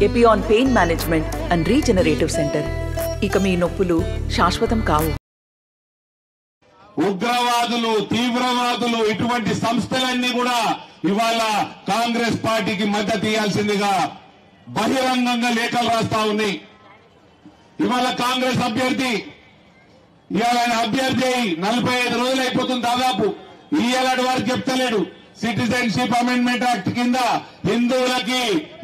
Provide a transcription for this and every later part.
Epione pain management and regenerative centre. ఇక మీ నొప్పులు శాశ్వతం కావు. ఉగ్రవాదులు, తీవ్రవాదులు ఇటువంటి సంస్థలన్నీ కూడా ఇవాళ కాంగ్రెస్ పార్టీకి మద్దతు ఇవ్వాల్సిందిగా బహిరంగంగా లేఖలు రాస్తా ఉన్నాయి. ఇవాళ కాంగ్రెస్ అభ్యర్థి ఇవాళ 45 రోజులు అయిపోతుంది దాదాపు. ఇయ్యాలటి వారు చెప్తలేడు. సిటిజన్షిప్ అమెండ్మెంట్ యాక్ట్ కింద హిందువులకి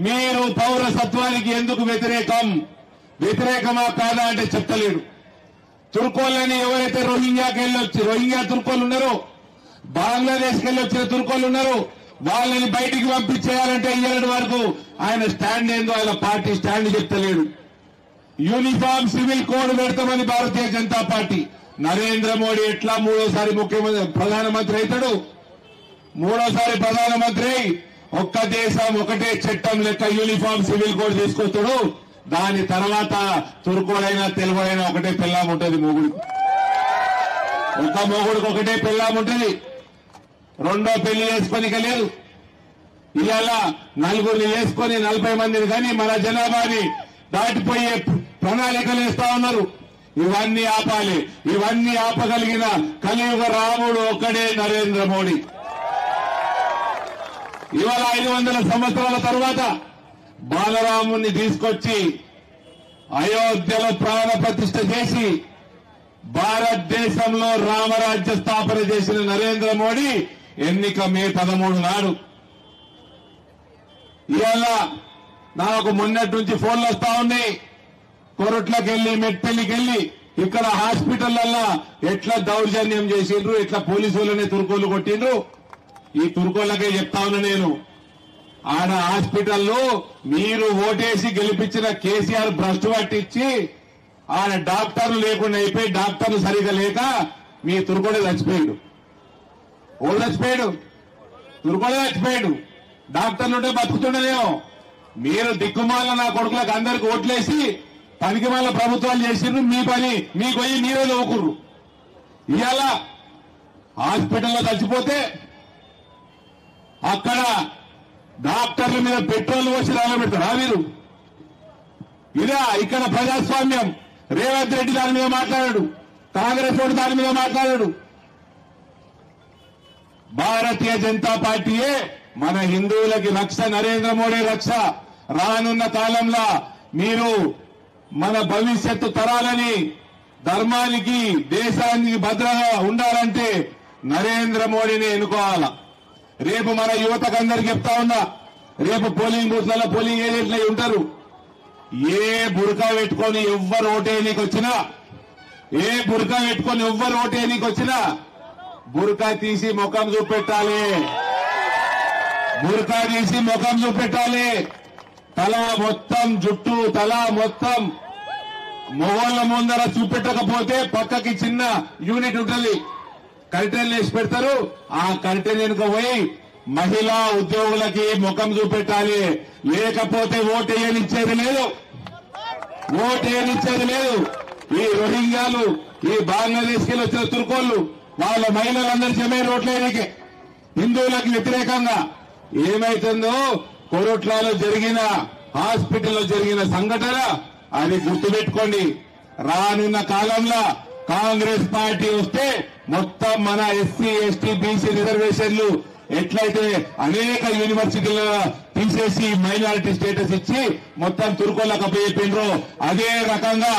మీరు పౌరసత్వానికి ఎందుకు వ్యతిరేకమా కాదా అంటే చెప్తలేడు. తుర్కోళ్ళని ఎవరైతే రోహింగ్యా తుర్కోలు ఉన్నారో, బంగ్లాదేశ్కి వెళ్ళొచ్చిన తుర్కోలు ఉన్నారో వాళ్ళని బయటికి పంపించేయాలంటే ఇయ్యాలటి వరకు ఆయన స్టాండ్ ఏందో, ఆయన పార్టీ స్టాండ్ చెప్తలేడు. యూనిఫామ్ సివిల్ కోడ్ పెడతామని భారతీయ జనతా పార్టీ. నరేంద్ర మోడీ ఎట్లా మూడోసారి ప్రధానమంత్రి అవుతాడు? మూడోసారి ప్రధానమంత్రి ఒక్క దేశం ఒకటే చట్టం లెక్క యూనిఫామ్ సివిల్ కోడ్ తీసుకొస్తాడు. దాని తర్వాత తుర్కోడైనా తెలుగుడైనా ఒకటే పెళ్ళాం ఉంటుంది. మొగుడికి ఒకటే పెళ్ళాం ఉంటుంది. రెండో పెళ్లి చేసుకోనిక లేదు. ఇవాళ నలుగురిని వేసుకొని 40 మందిని కానీ మన జనాభాని దాటిపోయే ప్రణాళికలు వేస్తా ఉన్నారు. ఇవన్నీ ఆపాలి. ఇవన్నీ ఆపగలిగిన కలియుగ రాముడు ఒక్కడే నరేంద్ర మోడీ. ఇవాళ 500 సంవత్సరాల తర్వాత బాలరాముణ్ణి తీసుకొచ్చి అయోధ్యలో ప్రాణ ప్రతిష్ఠ చేసి భారతదేశంలో రామరాజ్య స్థాపన చేసిన నరేంద్ర మోడీ ఎన్నిక మే 13 నాడు. ఇవాళ నాకు మొన్నటి నుంచి ఫోన్లు వస్తా ఉన్నాయి. కొరట్లకి వెళ్లి, మెట్పల్లికి వెళ్లి ఇక్కడ హాస్పిటల్లో ఎట్లా దౌర్జన్యం చేసిండ్రు, ఎట్లా పోలీసులనే తుర్కోలు కొట్టిండ్రు. ఈ తుర్కోలకే చెప్తా ఉన్నా నేను. ఆడ హాస్పిటల్లో మీరు ఓటేసి గెలిపించిన కేసీఆర్ భ్రష్టు పట్టించి ఆడ డాక్టర్లు లేకుండా అయిపోయి, డాక్టర్లు సరిగా లేక మీ తుర్కోడే చచ్చిపోయాడు. ఓడు చచ్చిపోయాడు, తుర్కోడే చచ్చిపోయాడు. డాక్టర్లు ఉంటే బతుకుతుండలేమో. మీరు దిక్కుమాల నా కొడుకులకు అందరికి ఓట్లేసి పనికి మాల ప్రభుత్వాలు చేసిండ్రు. మీ పని మీకు పోయి మీరే నవ్వుకుర్రు. ఇవాళ హాస్పిటల్లో చచ్చిపోతే అక్కడ డాక్టర్ల మీద పెట్రోల్ పోసి రాలబెడతారా మీరు? ఇదా ఇక్కడ ప్రజాస్వామ్యం? రేవంత్ రెడ్డి దాని మీద మాట్లాడాడు, కాంగ్రెస్ వాడు దాని మీద మాట్లాడాడు. భారతీయ జనతా పార్టీయే మన హిందువులకి రక్ష, నరేంద్ర మోడీ రక్ష. రానున్న కాలంలో మీరు మన భవిష్యత్తు తరాలని, ధర్మానికి, దేశానికి భద్రంగా ఉండాలంటే నరేంద్ర మోడీని ఎన్నుకోవాలా. రేపు మన యువతకు అందరికి చెప్తా ఉన్నా, రేపు పోలింగ్ బూత్లలో పోలింగ్ ఏజెంట్లు ఉంటారు. ఏ బురకా పెట్టుకొని ఎవ్వరు ఓటేయనీకి వచ్చినా, బురకా తీసి ముఖం చూపెట్టాలి. తల మొత్తం, జుట్టు తల మొత్తం మొగోళ్ల ముందర చూపెట్టకపోతే పక్కకి చిన్న యూనిట్ ఉంటుంది, కర్టెన్ వేసి పెడతారు. ఆ కర్టెన్ వెనుక పోయి మహిళా ఉద్యోగులకి ముఖం చూపెట్టాలి. లేకపోతే ఓటేయనిచ్చేది లేదు. ఈ రోహింగ్యాలు, ఈ బంగ్లాదేశ్కి వచ్చిన తుర్కోళ్లు, వాళ్ళ మహిళలందరూ జమే ఓట్లేనికే. హిందువులకు వ్యతిరేకంగా ఏమైతుందో కొరట్లలో జరిగిన, హాస్పిటల్లో జరిగిన సంఘటన అది గుర్తుపెట్టుకోండి. రానున్న కాలంలో కాంగ్రెస్ పార్టీ వస్తే మొత్తం మన ఎస్సీ, ఎస్టీ, బీసీ రిజర్వేషన్లు ఎట్లయితే అనేక యూనివర్సిటీలలో తీసేసి మైనారిటీ స్టేటస్ ఇచ్చి మొత్తం తుర్కోలకు అప్పచెప్పిండ్రో అదే రకంగా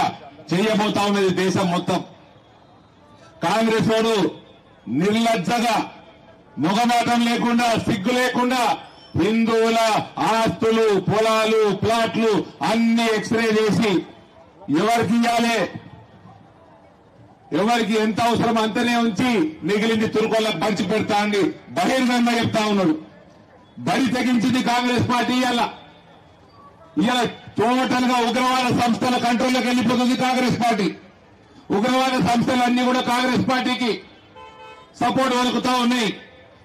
చేయబోతా ఉన్నది దేశం మొత్తం. కాంగ్రెస్ వాడు నిర్లజ్జగా, మొగమాటం లేకుండా, సిగ్గు లేకుండా హిందువుల ఆస్తులు, పొలాలు, ప్లాట్లు అన్ని ఎక్స్రే చేసి ఎవరికి ఇవ్వాలి, ఎవరికి ఎంత అవసరం అంతనే ఉంచి మిగిలింది తుర్కోళ్ళకు పంచి పెడతా అండి బహిరంగంగా చెప్తా ఉన్నాడు. బరి తెగించింది కాంగ్రెస్ పార్టీ. ఇవాళ టోటల్ గా ఉగ్రవాద సంస్థల కంట్రోల్లోకి వెళ్లిపోతుంది కాంగ్రెస్ పార్టీ. ఉగ్రవాద సంస్థలన్నీ కూడా కాంగ్రెస్ పార్టీకి సపోర్ట్ వలుకుతా ఉన్నాయి.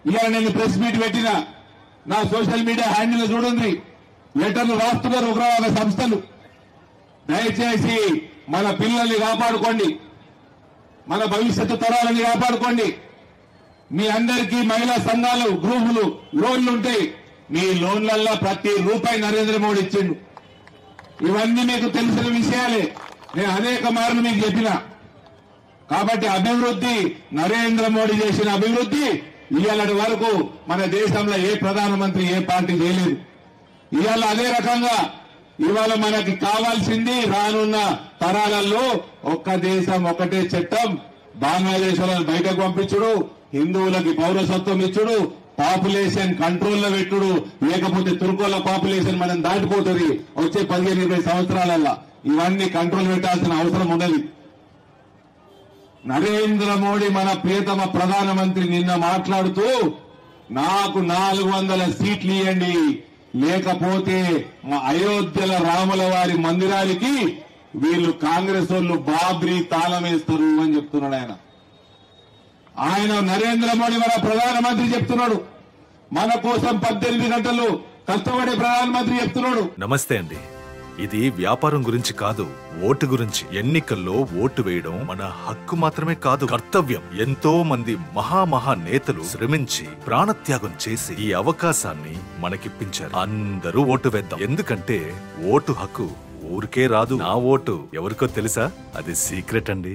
ఇవాళ నేను ప్రెస్ మీట్ పెట్టిన, నా సోషల్ మీడియా హ్యాండిల్ చూడండి, లెటర్లు రాస్తున్నారు ఉగ్రవాద సంస్థలు. దయచేసి మన పిల్లల్ని కాపాడుకోండి, మన భవిష్యత్తు తరాలని కాపాడుకోండి. మీ అందరికీ మహిళా సంఘాలు, గ్రూపులు, లోన్లు ఉంటాయి. మీ లోన్లల్లో ప్రతి రూపాయి నరేంద్ర మోడీ ఇచ్చిండు. ఇవన్నీ మీకు తెలిసిన విషయాలే. నేను అనేక మార్లు మీకు చెప్పిన. కాబట్టి అభివృద్ధి, నరేంద్ర మోడీ చేసిన అభివృద్ధి ఇవాళ వరకు మన దేశంలో ఏ ప్రధానమంత్రి ఏ పార్టీ చేయలేదు. ఇవాళ అదే రకంగా ఇవాళ మనకి కావాల్సింది రానున్న తరాలలో ఒక్క దేశం ఒకటే చట్టం, బంగ్లాదేశ్ వాళ్ళని బయటకు పంపించుడు, హిందువులకి పౌరసత్వం ఇచ్చుడు, పాపులేషన్ కంట్రోల్లో పెట్టుడు, లేకపోతే తుర్కోల పాపులేషన్ మనం దాటిపోతుంది వచ్చే 15-20 సంవత్సరాలల్లా. ఇవన్నీ కంట్రోల్ పెట్టాల్సిన అవసరం ఉన్నది. నరేంద్ర మోడీ మన ప్రియతమ ప్రధానమంత్రి నిన్న మాట్లాడుతూ నాకు 400 సీట్లు ఇవ్వండి, లేకపోతే మా అయోధ్యల రాముల వారి మందిరానికి వీళ్ళు కాంగ్రెస్ వాళ్ళు బాబ్రీ తాళం వేస్తారు అని చెప్తున్నాడు ఆయన. నరేంద్ర మోడీ మన ప్రధానమంత్రి చెప్తున్నాడు. మన కోసం 18 గంటలు కష్టపడే ప్రధానమంత్రి చెప్తున్నాడు. నమస్తే అండి. ఇది వ్యాపారం గురించి కాదు, ఓటు గురించి. ఎన్నికల్లో ఓటు వేయడం మన హక్కు మాత్రమే కాదు, కర్తవ్యం. ఎంతో మంది మహా నేతలు శ్రమించి ప్రాణత్యాగం చేసి ఈ అవకాశాన్ని మనకిప్పించారు. అందరూ ఓటు వేద్దాం. ఎందుకంటే ఓటు హక్కు ఊరికే రాదు. నా ఓటు ఎవరికో తెలుసా? అది సీక్రెట్ అండి.